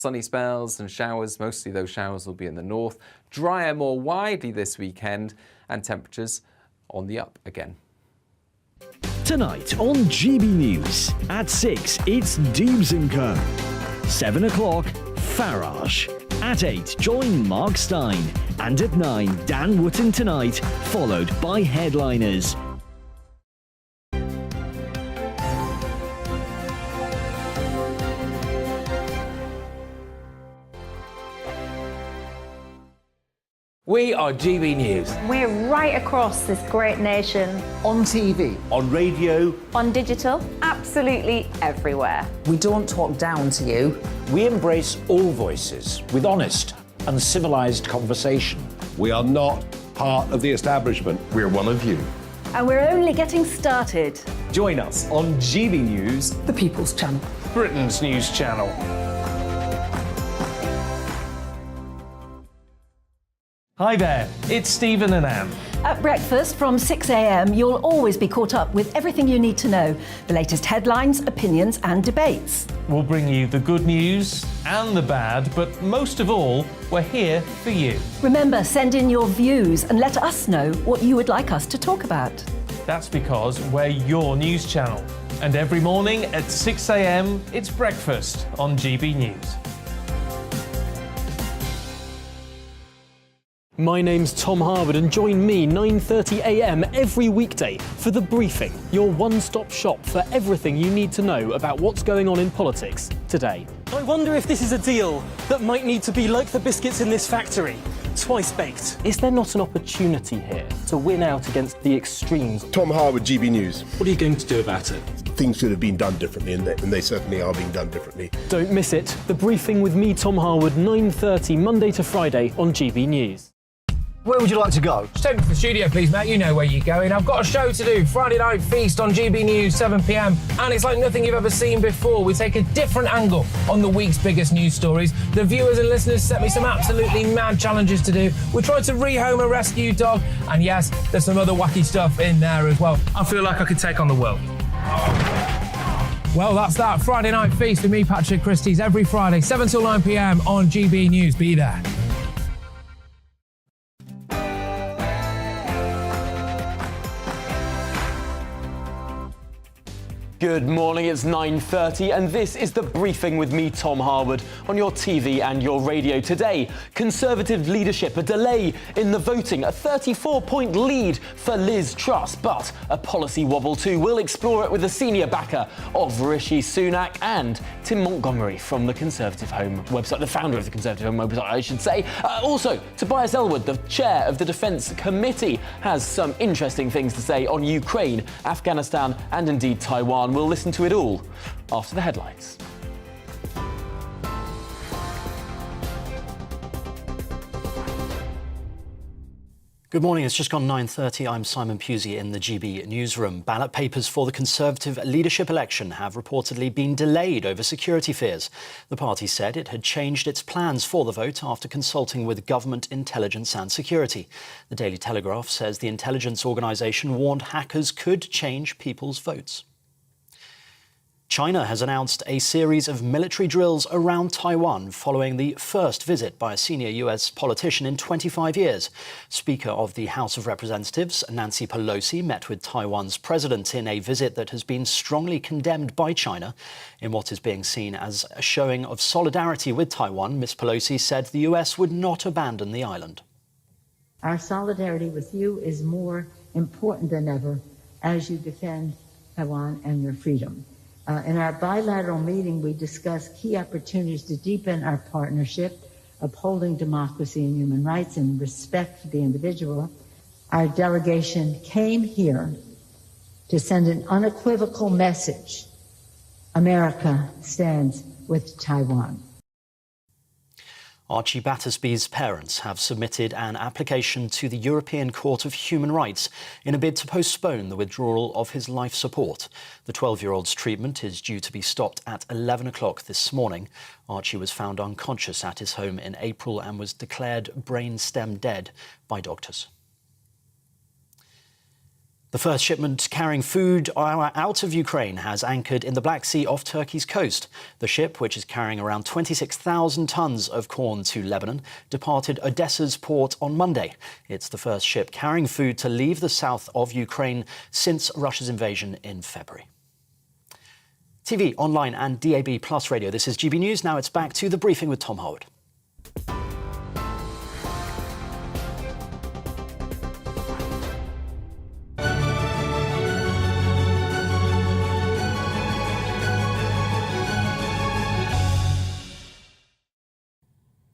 Sunny spells and showers, mostly those showers will be in the north. Drier more widely this weekend and temperatures on the up again. Tonight on GB News, at 6 it's Deebs & Co. 7 o'clock, Farage. At 8, join Mark Stein. And at 9, Dan Wootton Tonight, followed by Headliners. We are GB News. We're right across this great nation. On TV. On radio. On digital. Absolutely everywhere. We don't talk down to you. We embrace all voices with honest and civilised conversation. We are not part of the establishment. We're one of you. And we're only getting started. Join us on GB News, The People's Channel. Britain's news channel. Hi there, it's Stephen and Anne. At breakfast from 6 a.m, you'll always be caught up with everything you need to know, the latest headlines, opinions and debates. We'll bring you the good news and the bad, but most of all, we're here for you. Remember, send in your views and let us know what you would like us to talk about. That's because we're your news channel. And every morning at 6 a.m, it's breakfast on GB News. My name's Tom Harwood and join me 9:30 a.m. every weekday for The Briefing, your one-stop shop for everything you need to know about what's going on in politics today. I wonder if this is a deal that might need to be like the biscuits in this factory, twice baked. Is there not an opportunity here to win out against the extremes? Tom Harwood, GB News. What are you going to do about it? Things should have been done differently, and they certainly are being done differently. Don't miss it. The Briefing with me, Tom Harwood, 9:30 Monday to Friday on GB News. Where would you like to go? Just take me to the studio, please, mate. You know where you're going. I've got a show to do. Friday Night Feast on GB News, 7 p.m. And it's like nothing you've ever seen before. We take a different angle on the week's biggest news stories. The viewers and listeners set me some absolutely mad challenges to do. We tried to rehome a rescue dog. And yes, there's some other wacky stuff in there as well. I feel like I could take on the world. Well, that's that. Friday Night Feast with me, Patrick Christie's, every Friday, 7 till 9 p.m. on GB News. Be there. Good morning, it's 9:30 and this is The Briefing with me, Tom Harwood, on your TV and your radio. Today, Conservative leadership, a delay in the voting, a 34-point lead for Liz Truss, but a policy wobble too. We'll explore it with a senior backer of Rishi Sunak and Tim Montgomery from the Conservative Home website, the founder of the Conservative Home website, I should say. Also, Tobias Ellwood, the chair of the Defence Committee, has some interesting things to say on Ukraine, Afghanistan and indeed Taiwan. We'll listen to it all after the headlines. Good morning, it's just gone 9:30. I'm Simon Pusey in the GB newsroom. Ballot papers for the Conservative leadership election have reportedly been delayed over security fears. The party said it had changed its plans for the vote after consulting with government intelligence and security. The Daily Telegraph says the intelligence organisation warned hackers could change people's votes. China has announced a series of military drills around Taiwan following the first visit by a senior US politician in 25 years. Speaker of the House of Representatives, Nancy Pelosi, met with Taiwan's president in a visit that has been strongly condemned by China. In what is being seen as a showing of solidarity with Taiwan, Ms. Pelosi said the US would not abandon the island. Our solidarity with you is more important than ever as you defend Taiwan and your freedom. In our bilateral meeting, we discussed key opportunities to deepen our partnership, upholding democracy and human rights and respect for the individual. Our delegation came here to send an unequivocal message. America stands with Taiwan. Archie Battersby's parents have submitted an application to the European Court of Human Rights in a bid to postpone the withdrawal of his life support. The 12-year-old's treatment is due to be stopped at 11 o'clock this morning. Archie was found unconscious at his home in April and was declared brain stem dead by doctors. The first shipment carrying food out of Ukraine has anchored in the Black Sea off Turkey's coast. The ship, which is carrying around 26,000 tons of corn to Lebanon, departed Odessa's port on Monday. It's the first ship carrying food to leave the south of Ukraine since Russia's invasion in February. TV, online and DAB Plus radio. This is GB News. Now it's back to the briefing with Tom Harwood.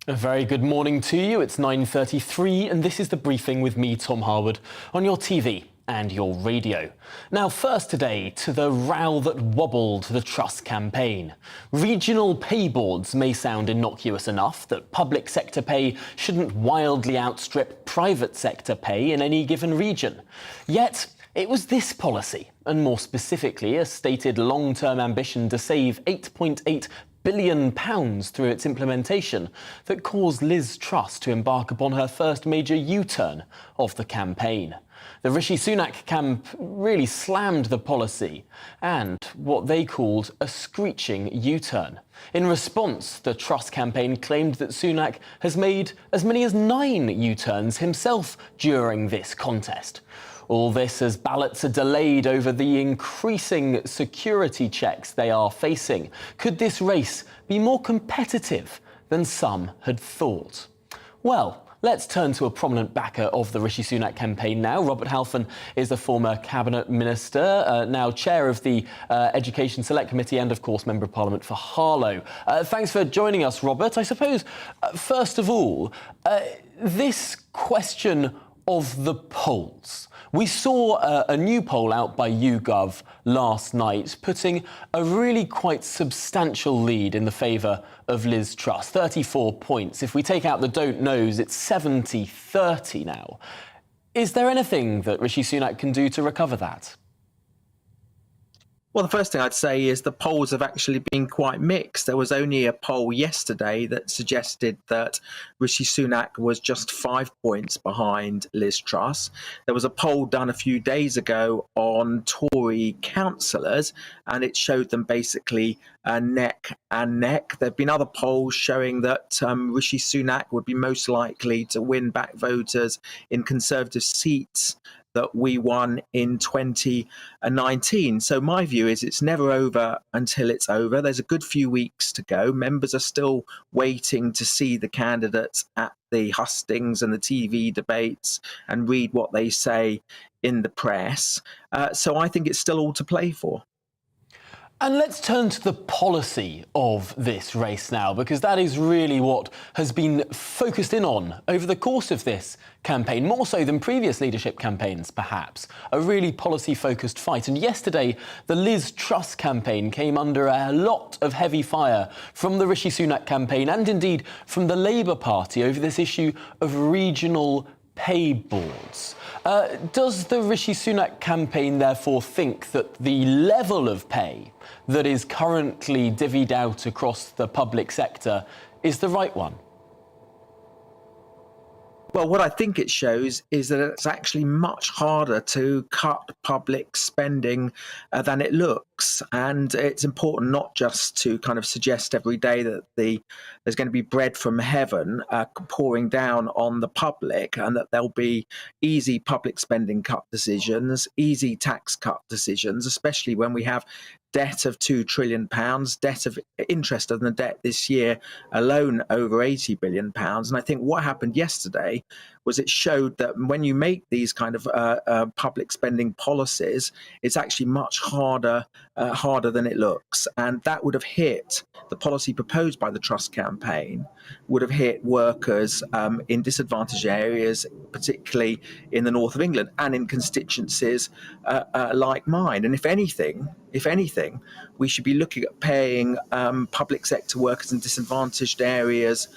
A very good morning to you. It's 9:33 and this is the briefing with me, Tom Harwood, on your TV and your radio. Now, first today to the row that wobbled the Truss campaign. Regional pay boards may sound innocuous enough, that public sector pay shouldn't wildly outstrip private sector pay in any given region. Yet, it was this policy, and more specifically a stated long-term ambition to save £8.8 billion through its implementation, that caused Liz Truss to embark upon her first major U-turn of the campaign. The Rishi Sunak camp really slammed the policy and what they called a screeching U-turn. In response, the Truss campaign claimed that Sunak has made as many as 9 U-turns himself during this contest. All this as ballots are delayed over the increasing security checks they are facing. Could this race be more competitive than some had thought? Well, let's turn to a prominent backer of the Rishi Sunak campaign now. Robert Halfon is the former cabinet minister, now chair of the Education Select Committee and, of course, member of Parliament for Harlow. Thanks for joining us, Robert. I suppose, first of all, this question of the polls. We saw a new poll out by YouGov last night putting a really quite substantial lead in the favour of Liz Truss, 34 points. If we take out the don't knows, it's 70-30 now. Is there anything that Rishi Sunak can do to recover that? Well, the first thing I'd say is the polls have actually been quite mixed. There was only a poll yesterday that suggested that Rishi Sunak was just 5 points behind Liz Truss. There was a poll done a few days ago on Tory councillors, and it showed them basically neck and neck. There have been other polls showing that Rishi Sunak would be most likely to win back voters in Conservative seats that we won in 2019. So my view is it's never over until it's over. There's a good few weeks to go. Members are still waiting to see the candidates at the hustings and the TV debates and read what they say in the press. So I think it's still all to play for. And let's turn to the policy of this race now, because that is really what has been focused in on over the course of this campaign, more so than previous leadership campaigns, perhaps. A really policy-focused fight. And yesterday, the Liz Truss campaign came under a lot of heavy fire from the Rishi Sunak campaign and indeed from the Labour Party over this issue of regional pay boards. Does the Rishi Sunak campaign therefore think that the level of pay that is currently divvied out across the public sector is the right one? Well, what I think it shows is that it's actually much harder to cut public spending than it looks. And it's important not just to kind of suggest every day that there's going to be bread from heaven pouring down on the public, and that there'll be easy public spending cut decisions, easy tax cut decisions, especially when we have debt of £2 trillion, debt of interest on the debt this year alone over £80 billion. And I think what happened yesterday was it showed that when you make these kind of public spending policies, it's actually much harder than it looks. And that would have hit the policy proposed by the Truss campaign, would have hit workers in disadvantaged areas, particularly in the north of England and in constituencies like mine. And if anything, we should be looking at paying public sector workers in disadvantaged areas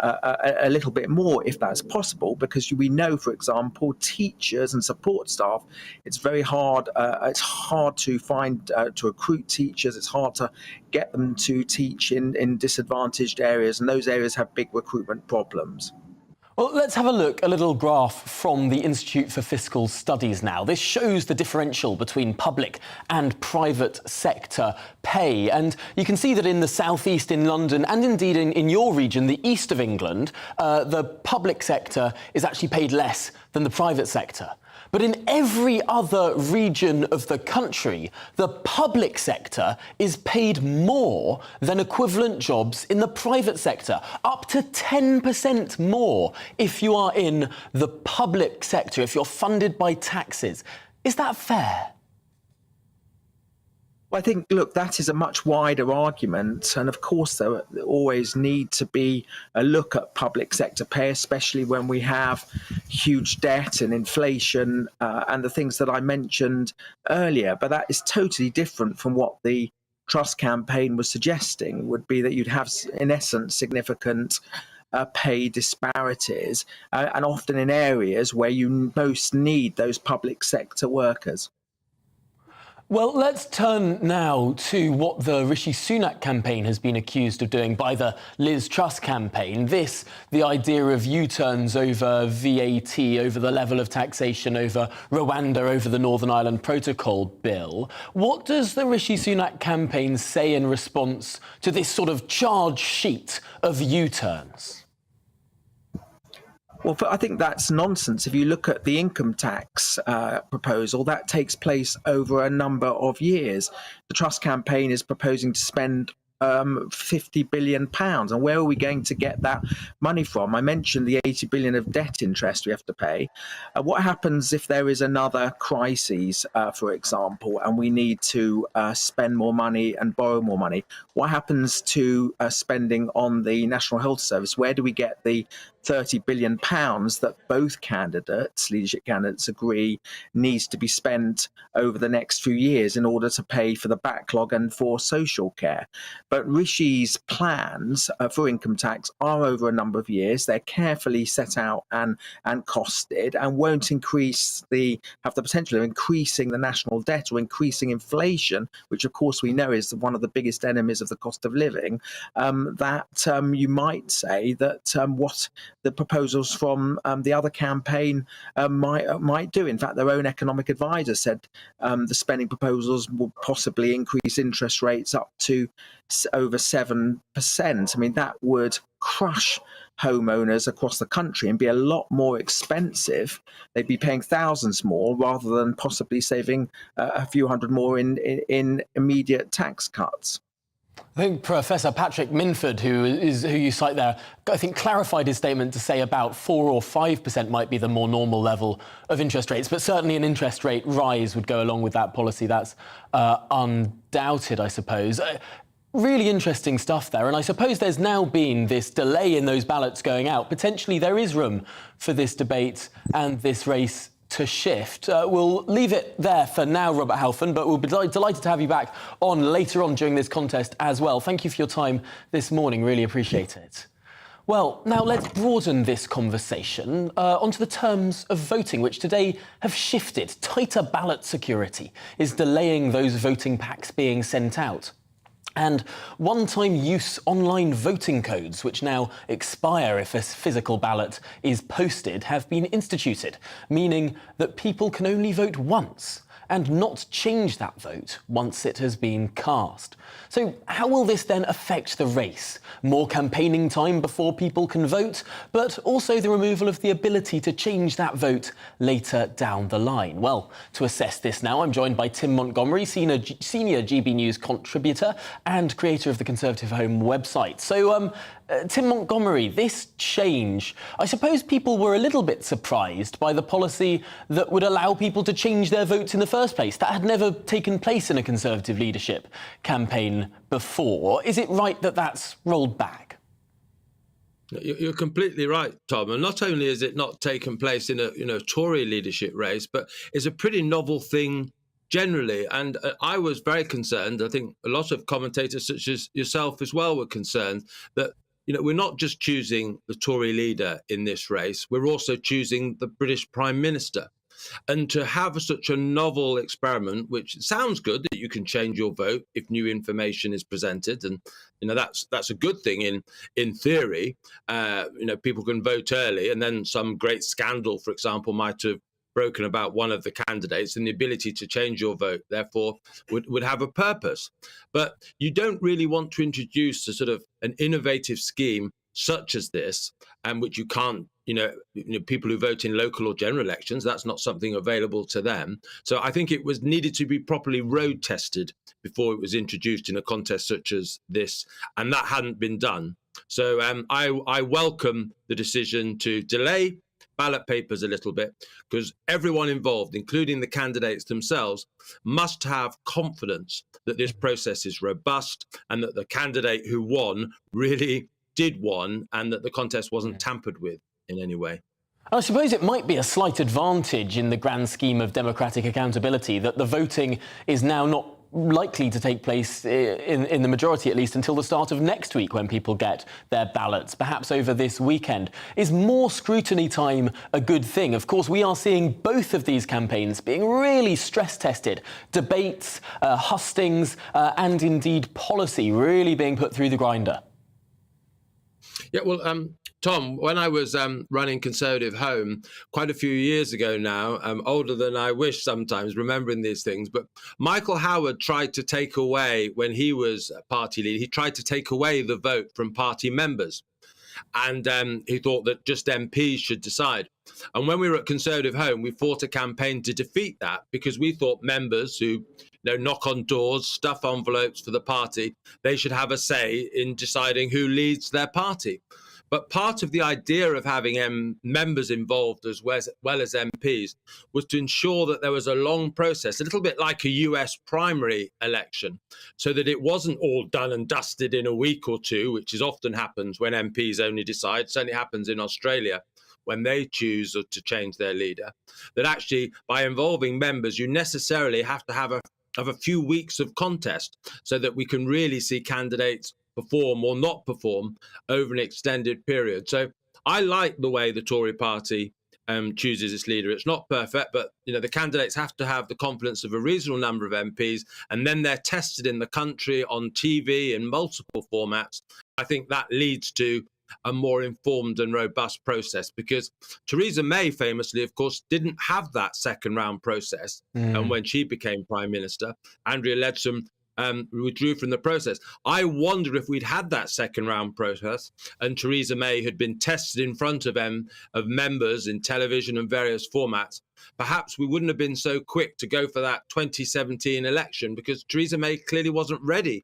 a little bit more if that's possible, because we know, for example, teachers and support staff, it's very hard. It's hard to find, to recruit teachers. It's hard to get them to teach in disadvantaged areas, and those areas have big recruitment problems. Well, let's have a look, a little graph from the Institute for Fiscal Studies now. This shows the differential between public and private sector pay. And you can see that in the southeast in London, and indeed in your region, the east of England, the public sector is actually paid less than the private sector. But in every other region of the country, the public sector is paid more than equivalent jobs in the private sector, up to 10% more if you are in the public sector, if you're funded by taxes. Is that fair? Well, I think, look, that is a much wider argument. And of course, there always need to be a look at public sector pay, especially when we have huge debt and inflation and the things that I mentioned earlier. But that is totally different from what the Trust campaign was suggesting, would be that you'd have, in essence, significant pay disparities, and often in areas where you most need those public sector workers. Well, let's turn now to what the Rishi Sunak campaign has been accused of doing by the Liz Truss campaign. The idea of U-turns over VAT, over the level of taxation, over Rwanda, over the Northern Ireland Protocol bill. What does the Rishi Sunak campaign say in response to this sort of charge sheet of U-turns? Well, I think that's nonsense. If you look at the income tax proposal, that takes place over a number of years. The Trust campaign is proposing to spend £50 billion. And where are we going to get that money from? I mentioned the 80 billion of debt interest we have to pay. What happens if there is another crisis, for example, and we need to spend more money and borrow more money? What happens to spending on the National Health Service? Where do we get the £30 billion that both candidates, leadership candidates, agree needs to be spent over the next few years in order to pay for the backlog and for social care? But Rishi's plans for income tax are over a number of years. They're carefully set out and costed, and won't have the potential of increasing the national debt or increasing inflation, which of course we know is one of the biggest enemies of the cost of living. You might say that what the proposals from the other campaign might do. In fact, their own economic advisor said the spending proposals will possibly increase interest rates up to over 7%. I mean, that would crush homeowners across the country and be a lot more expensive. They'd be paying thousands more rather than possibly saving a few hundred more in immediate tax cuts. I think Professor Patrick Minford, who you cite there, I think clarified his statement to say about 4 or 5% might be the more normal level of interest rates, but certainly an interest rate rise would go along with that policy. That's undoubted, I suppose. Really interesting stuff there, and I suppose there's now been this delay in those ballots going out. Potentially there is room for this debate and this race to shift. We'll leave it there for now, Robert Halfon, but we'll be delighted to have you back on later on during this contest as well. Thank you for your time this morning. Really appreciate it. Well, now let's broaden this conversation onto the terms of voting, which today have shifted. Tighter ballot security is delaying those voting packs being sent out. And one-time use online voting codes, which now expire if a physical ballot is posted, have been instituted, meaning that people can only vote once and not change that vote once it has been cast. So how will this then affect the race? More campaigning time before people can vote, but also the removal of the ability to change that vote later down the line. Well, to assess this now, I'm joined by Tim Montgomery, senior GB News contributor and creator of the Conservative Home website. So, Tim Montgomery, this change, I suppose people were a little bit surprised by the policy that would allow people to change their votes in the first place. That had never taken place in a Conservative leadership campaign before. Is it right that that's rolled back? You're completely right, Tom. And not only is it not taken place in a Tory leadership race, but it's a pretty novel thing generally. And I was very concerned. I think a lot of commentators, such as yourself as well, were concerned that we're not just choosing the Tory leader in this race, we're also choosing the British Prime Minister. And to have such a novel experiment, which sounds good that you can change your vote if new information is presented, and that's a good thing in theory. People can vote early, and then some great scandal, for example, might have broken about one of the candidates, and the ability to change your vote, therefore, would have a purpose. But you don't really want to introduce a sort of an innovative scheme such as this, and which you can't, people who vote in local or general elections, that's not something available to them. So I think it was needed to be properly road tested before it was introduced in a contest such as this, and that hadn't been done. So I welcome the decision to delay ballot papers a little bit, because everyone involved, including the candidates themselves, must have confidence that this process is robust and that the candidate who won really did won, and that the contest wasn't tampered with in any way. I suppose it might be a slight advantage in the grand scheme of democratic accountability that the voting is now not likely to take place in the majority, at least, until the start of next week, when people get their ballots, perhaps over this weekend. Is more scrutiny time a good thing? Of course, we are seeing both of these campaigns being really stress-tested. Debates, hustings, and indeed policy really being put through the grinder. Yeah, well, Tom, when I was running Conservative Home quite a few years ago now, older than I wish sometimes, remembering these things, but Michael Howard tried to take away, when he was party leader, he tried to take away the vote from party members. And he thought that just MPs should decide. And when we were at Conservative Home, we fought a campaign to defeat that, because we thought members who knock on doors, stuff envelopes for the party, they should have a say in deciding who leads their party. But part of the idea of having members involved as well as MPs was to ensure that there was a long process, a little bit like a US primary election, so that it wasn't all done and dusted in a week or two, which is often happens when MPs only decide. It certainly happens in Australia when they choose to change their leader. That actually, by involving members, you necessarily have to have a few weeks of contest, so that we can really see candidates perform or not perform over an extended period. So I like the way the Tory party chooses its leader. It's not perfect, but the candidates have to have the confidence of a reasonable number of MPs, and then they're tested in the country on TV in multiple formats. I think that leads to a more informed and robust process, because Theresa May famously, of course, didn't have that second round process. And when she became Prime Minister, Andrea Leadsom withdrew from the process. I wonder if we'd had that second round process and Theresa May had been tested in front of members in television and various formats, perhaps we wouldn't have been so quick to go for that 2017 election, because Theresa May clearly wasn't ready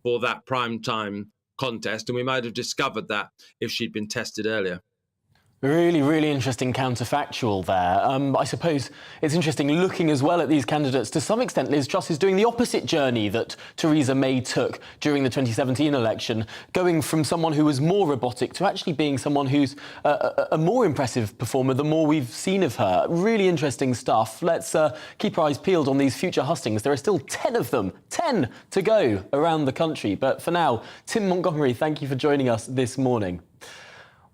for that prime time contest, and we might have discovered that if she'd been tested earlier. Really, really interesting counterfactual there. I suppose it's interesting looking as well at these candidates. To some extent, Liz Truss is doing the opposite journey that Theresa May took during the 2017 election, going from someone who was more robotic to actually being someone who's a more impressive performer the more we've seen of her. Really interesting stuff. Let's keep our eyes peeled on these future hustings. There are still 10 of them, 10 to go around the country. But for now, Tim Montgomery, thank you for joining us this morning.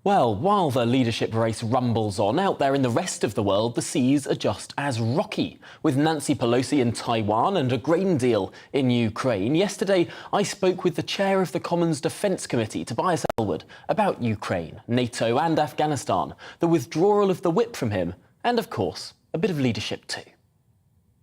Well, while the leadership race rumbles on, out there in the rest of the world, the seas are just as rocky. With Nancy Pelosi in Taiwan and a grain deal in Ukraine, yesterday I spoke with the chair of the Commons Defence Committee, Tobias Ellwood, about Ukraine, NATO and Afghanistan, the withdrawal of the whip from him, and of course, a bit of leadership too.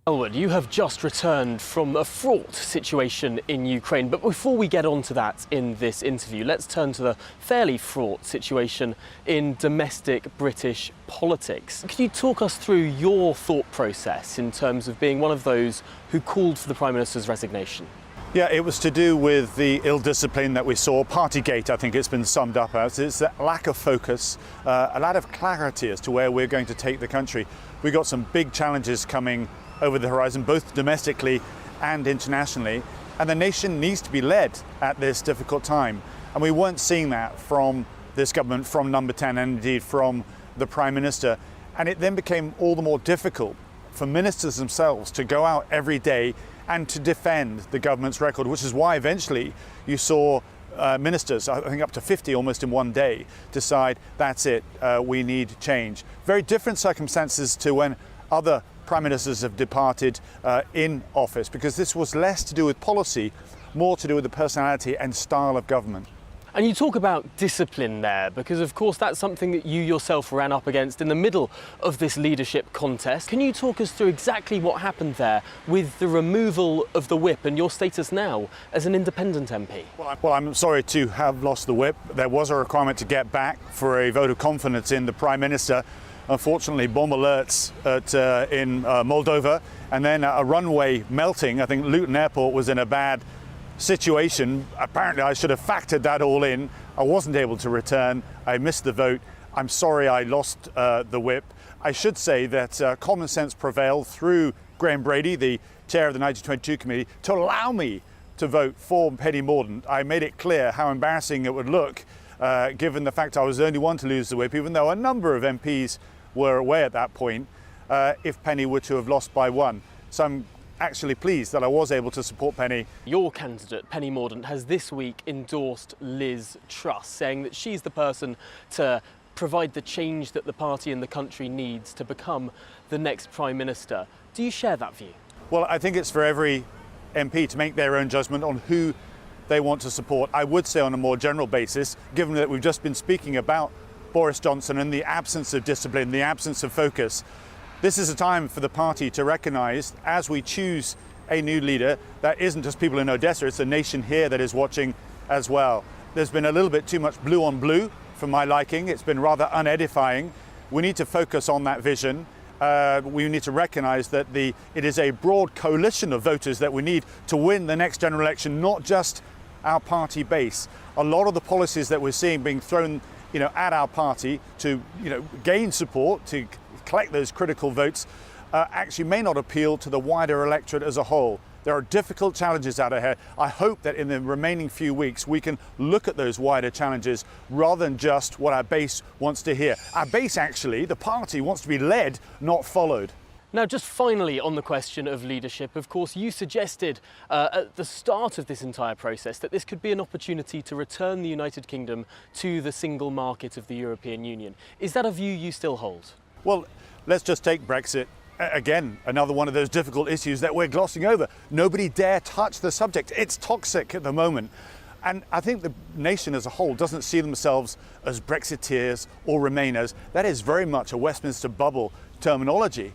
Ellwood, you have just returned from a fraught situation in Ukraine, but before we get on to that in this interview, let's turn to the fairly fraught situation in domestic British politics. Could you talk us through your thought process in terms of being one of those who called for the Prime Minister's resignation? Yeah, it was to do with the ill discipline that we saw. Partygate, I think it's been summed up as. It's that lack of focus, a lack of clarity as to where we're going to take the country. We've got some big challenges coming over the horizon, both domestically and internationally, and the nation needs to be led at this difficult time. And we weren't seeing that from this government, from Number 10, and indeed from the Prime Minister. And it then became all the more difficult for ministers themselves to go out every day and to defend the government's record, which is why eventually you saw ministers, I think up to 50 almost in one day, decide that's it, we need change. Very different circumstances to when other prime ministers have departed in office, because this was less to do with policy, more to do with the personality and style of government. And you talk about discipline there, because of course that's something that you yourself ran up against in the middle of this leadership contest. Can you talk us through exactly what happened there with the removal of the whip and your status now as an independent MP? Well, I'm sorry to have lost the whip. There was a requirement to get back for a vote of confidence in the Prime Minister. Unfortunately, bomb alerts in Moldova, and then a runway melting. I think Luton Airport was in a bad situation. Apparently I should have factored that all in. I wasn't able to return. I missed the vote. I'm sorry I lost the whip. I should say that common sense prevailed through Graham Brady, the chair of the 1922 committee, to allow me to vote for Penny Mordaunt. I made it clear how embarrassing it would look given the fact I was the only one to lose the whip, even though a number of MPs were away at that point, if Penny were to have lost by one. So I'm actually pleased that I was able to support Penny. Your candidate, Penny Mordaunt, has this week endorsed Liz Truss, saying that she's the person to provide the change that the party and the country needs to become the next Prime Minister. Do you share that view? Well, I think it's for every MP to make their own judgment on who they want to support. I would say on a more general basis, given that we've just been speaking about Boris Johnson and the absence of discipline, the absence of focus, this is a time for the party to recognise, as we choose a new leader, that isn't just people in Odessa, it's the nation here that is watching as well. There's been a little bit too much blue on blue for my liking. It's been rather unedifying. We need to focus on that vision. We need to recognise that it is a broad coalition of voters that we need to win the next general election, not just our party base. A lot of the policies that we're seeing being thrown at our party to gain support, to collect those critical votes, actually may not appeal to the wider electorate as a whole. There are difficult challenges out ahead. I hope that in the remaining few weeks we can look at those wider challenges rather than just what our base wants to hear. Our base, actually, the party, wants to be led, not followed. Now, just finally on the question of leadership, of course, you suggested at the start of this entire process that this could be an opportunity to return the United Kingdom to the single market of the European Union. Is that a view you still hold? Well, let's just take Brexit. Again, another one of those difficult issues that we're glossing over. Nobody dare touch the subject. It's toxic at the moment. And I think the nation as a whole doesn't see themselves as Brexiteers or Remainers. That is very much a Westminster bubble terminology.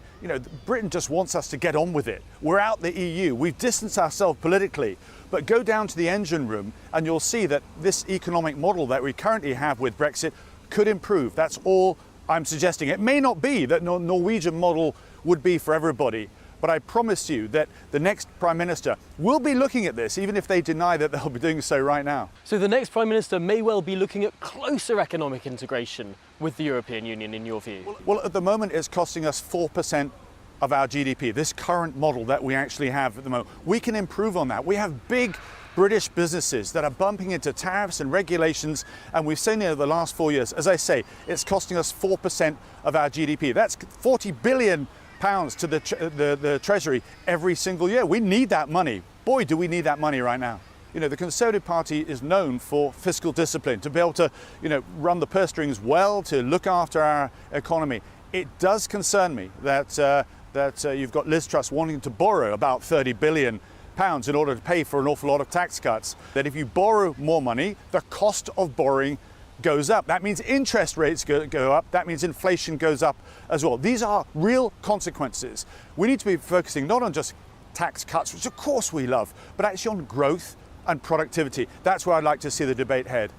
Britain just wants us to get on with it. We're out the EU. We've distanced ourselves politically. But go down to the engine room and you'll see that this economic model that we currently have with Brexit could improve. That's all I'm suggesting. It may not be that the Norwegian model would be for everybody, but I promise you that the next Prime Minister will be looking at this, even if they deny that they'll be doing so right now. So the next Prime Minister may well be looking at closer economic integration with the European Union, in your view? Well, at the moment it's costing us 4% of our GDP, this current model that we actually have at the moment. We can improve on that. We have big British businesses that are bumping into tariffs and regulations, and we've seen it over the last 4 years. As I say, it's costing us 4% of our GDP. That's £40 billion to the Treasury every single year. We need that money. Boy, do we need that money right now. The Conservative Party is known for fiscal discipline, to be able to, run the purse strings well, to look after our economy. It does concern me that you've got Liz Truss wanting to borrow about £30 billion in order to pay for an awful lot of tax cuts. That if you borrow more money, the cost of borrowing goes up. That means interest rates go up. That means inflation goes up as well. These are real consequences. We need to be focusing not on just tax cuts, which of course we love, but actually on growth and productivity. That's where I'd like to see the debate head.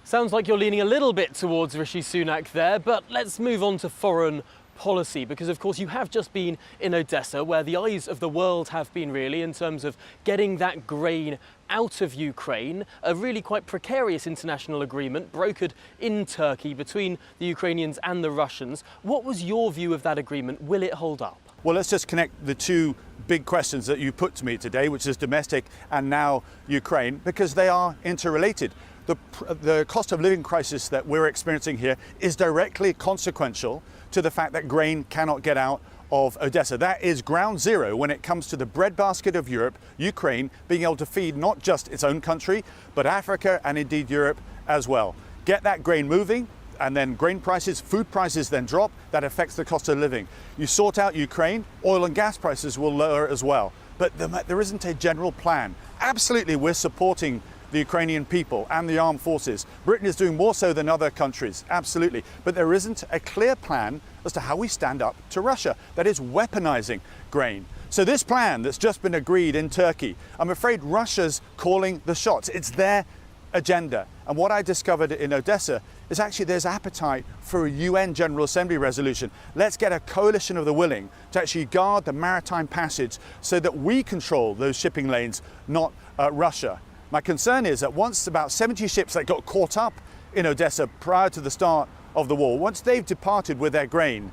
Sounds like you're leaning a little bit towards Rishi Sunak there, but let's move on to foreign policy, because of course you have just been in Odessa, where the eyes of the world have been really in terms of getting that grain out of Ukraine, a really quite precarious international agreement brokered in Turkey between the Ukrainians and the Russians. What was your view of that agreement? Will it hold up? Well, let's just connect the two big questions that you put to me today, which is domestic and now Ukraine, because they are interrelated. The cost of living crisis that we're experiencing here is directly consequential to the fact that grain cannot get out of Odessa. That is ground zero when it comes to the breadbasket of Europe, Ukraine, being able to feed not just its own country, but Africa and indeed Europe as well. Get that grain moving, and then grain prices, food prices then drop. That affects the cost of living. You sort out Ukraine, oil and gas prices will lower as well. But there isn't a general plan. Absolutely, we're supporting the Ukrainian people and the armed forces. Britain is doing more so than other countries, absolutely. But there isn't a clear plan as to how we stand up to Russia. That is weaponizing grain. So this plan that's just been agreed in Turkey, I'm afraid Russia's calling the shots. It's their agenda. And what I discovered in Odessa is actually there's appetite for a UN General Assembly resolution. Let's get a coalition of the willing to actually guard the maritime passage so that we control those shipping lanes, not Russia. My concern is that once about 70 ships that got caught up in Odessa prior to the start of the war, once they've departed with their grain,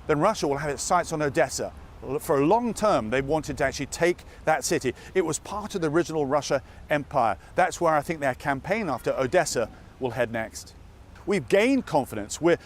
then Russia will have its sights on Odessa. For a long term, they wanted to actually take that city. It was part of the original Russia Empire. That's where I think their campaign after Odessa will head next. We've gained confidence. We're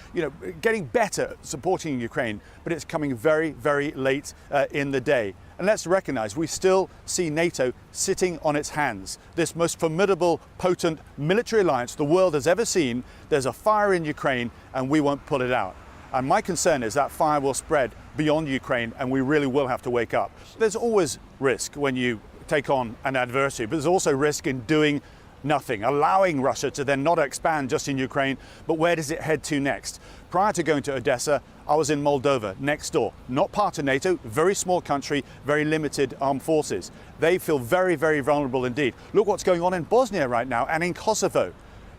getting better at supporting Ukraine, but it's coming very, very late in the day. And let's recognize we still see NATO sitting on its hands. This most formidable, potent military alliance the world has ever seen. There's a fire in Ukraine and we won't pull it out. And my concern is that fire will spread beyond Ukraine and we really will have to wake up. There's always risk when you take on an adversary, but there's also risk in doing nothing, allowing Russia to then not expand just in Ukraine, but where does it head to next? Prior to going to Odessa, I was in Moldova, next door, not part of NATO, very small country, very limited armed forces. They feel very, very vulnerable indeed. Look what's going on in Bosnia right now and in Kosovo.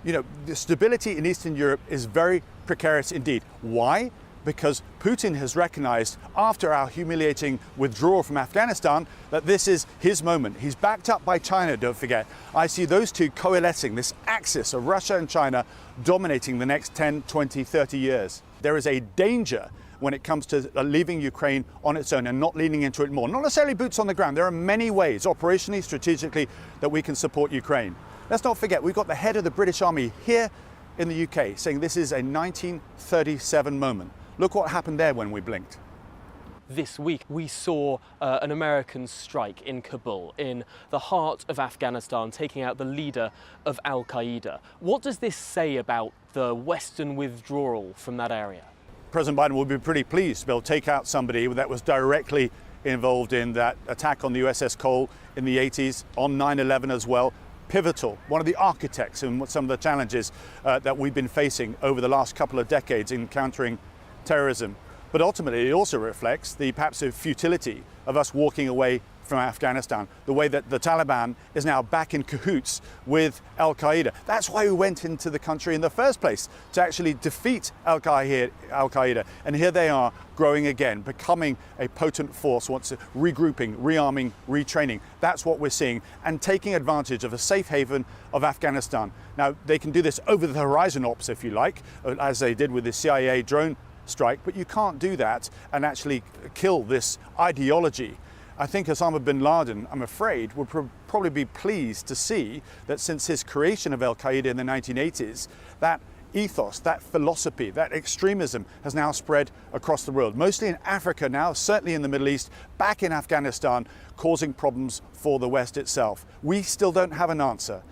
The stability in Eastern Europe is very precarious indeed. Why? Because Putin has recognized after our humiliating withdrawal from Afghanistan that this is his moment. He's backed up by China, don't forget. I see those two coalescing, this axis of Russia and China dominating the next 10, 20, 30 years. There is a danger when it comes to leaving Ukraine on its own and not leaning into it more. Not necessarily boots on the ground. There are many ways, operationally, strategically, that we can support Ukraine. Let's not forget, we've got the head of the British Army here in the UK saying this is a 1937 moment. Look what happened there when we blinked. This week we saw an American strike in Kabul, in the heart of Afghanistan, taking out the leader of Al-Qaeda. What does this say about the Western withdrawal from that area? President Biden will be pretty pleased to be able to take out somebody that was directly involved in that attack on the USS Cole in the 80s, on 9/11 as well. Pivotal, one of the architects in some of the challenges that we've been facing over the last couple of decades in countering terrorism. But ultimately, it also reflects the perhaps futility of us walking away from Afghanistan, the way that the Taliban is now back in cahoots with Al-Qaeda. That's why we went into the country in the first place, to actually defeat Al-Qaeda. And here they are growing again, becoming a potent force, once regrouping, rearming, retraining. That's what we're seeing, and taking advantage of a safe haven of Afghanistan. Now, they can do this over the horizon ops, if you like, as they did with the CIA drone strike, but you can't do that and actually kill this ideology. I think Osama bin Laden, I'm afraid, would probably be pleased to see that since his creation of Al-Qaeda in the 1980s, that ethos, that philosophy, that extremism has now spread across the world, mostly in Africa now, certainly in the Middle East, back in Afghanistan, causing problems for the West itself. We still don't have an answer,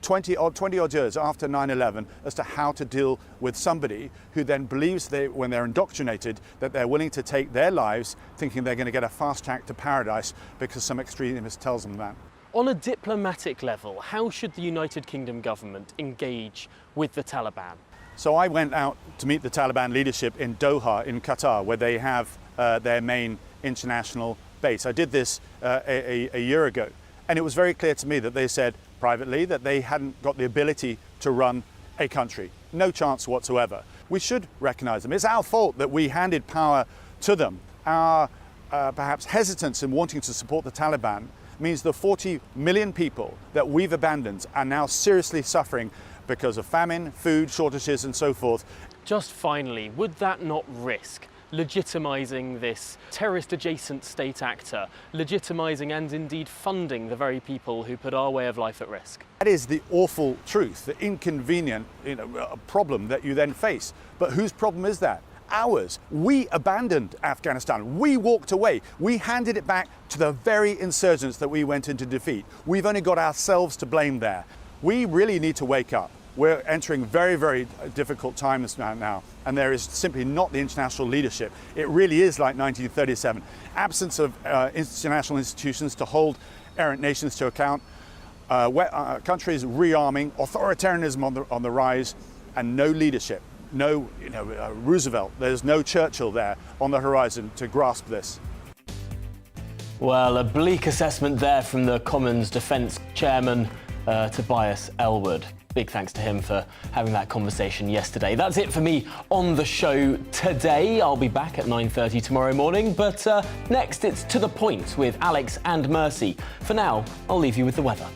20 odd years after 9/11, as to how to deal with somebody who then believes when they're indoctrinated that they're willing to take their lives thinking they're going to get a fast track to paradise because some extremist tells them that. On a diplomatic level, how should the United Kingdom government engage with the Taliban? So I went out to meet the Taliban leadership in Doha in Qatar, where they have their main international base. I did this a year ago, and it was very clear to me that they said privately that they hadn't got the ability to run a country. No chance whatsoever. We should recognize them. It's our fault that we handed power to them. Our perhaps hesitance in wanting to support the Taliban means the 40 million people that we've abandoned are now seriously suffering because of famine, food shortages and so forth. Just finally, would that not risk legitimising this terrorist-adjacent state actor, legitimising and indeed funding the very people who put our way of life at risk? That is the awful truth, the inconvenient problem that you then face. But whose problem is that? Ours. We abandoned Afghanistan. We walked away. We handed it back to the very insurgents that we went in to defeat. We've only got ourselves to blame there. We really need to wake up. We're entering very, very difficult times now, and there is simply not the international leadership. It really is like 1937. Absence of international institutions to hold errant nations to account, countries rearming, authoritarianism on the rise, and no leadership. No, Roosevelt, there's no Churchill there on the horizon to grasp this. Well, a bleak assessment there from the Commons Defence Chairman, Tobias Ellwood. Big thanks to him for having that conversation yesterday. That's it for me on the show today. I'll be back at 9:30 tomorrow morning, but next it's To The Point with Alex and Mercy. For now, I'll leave you with the weather.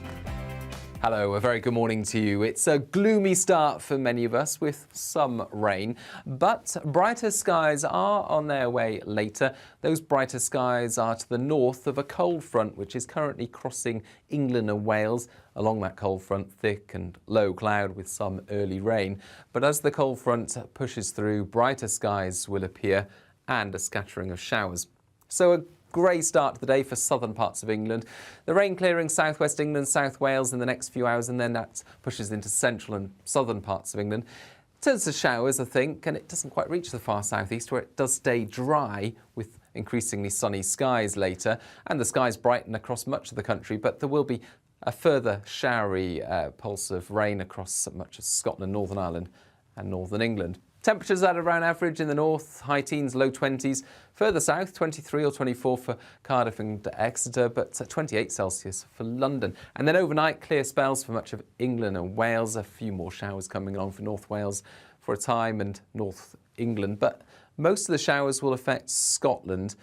Hello, a very good morning to you. It's a gloomy start for many of us with some rain, but brighter skies are on their way later. Those brighter skies are to the north of a cold front which is currently crossing England and Wales. Along that cold front, thick and low cloud with some early rain. But as the cold front pushes through, brighter skies will appear and a scattering of showers. So a grey start to the day for southern parts of England. The rain clearing southwest England, South Wales in the next few hours, and then that pushes into central and southern parts of England. It turns to showers, I think, and it doesn't quite reach the far southeast, where it does stay dry with increasingly sunny skies later, and the skies brighten across much of the country, but there will be a further showery pulse of rain across much of Scotland, Northern Ireland and Northern England. Temperatures at around average in the north, high teens, low 20s. Further south, 23 or 24 for Cardiff and Exeter, but 28 Celsius for London. And then overnight, clear spells for much of England and Wales. A few more showers coming along for North Wales for a time and North England. But most of the showers will affect Scotland,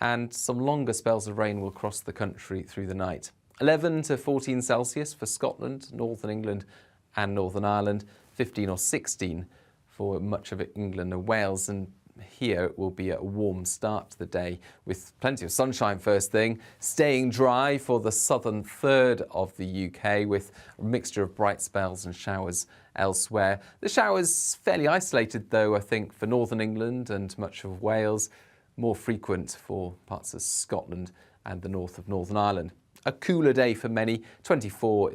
and some longer spells of rain will cross the country through the night. 11 to 14 Celsius for Scotland, Northern England and Northern Ireland. 15 or 16 for much of England and Wales, and here it will be a warm start to the day with plenty of sunshine first thing, staying dry for the southern third of the UK with a mixture of bright spells and showers elsewhere. The showers fairly isolated though, I think, for northern England and much of Wales, more frequent for parts of Scotland and the north of Northern Ireland. A cooler day for many, 24 in the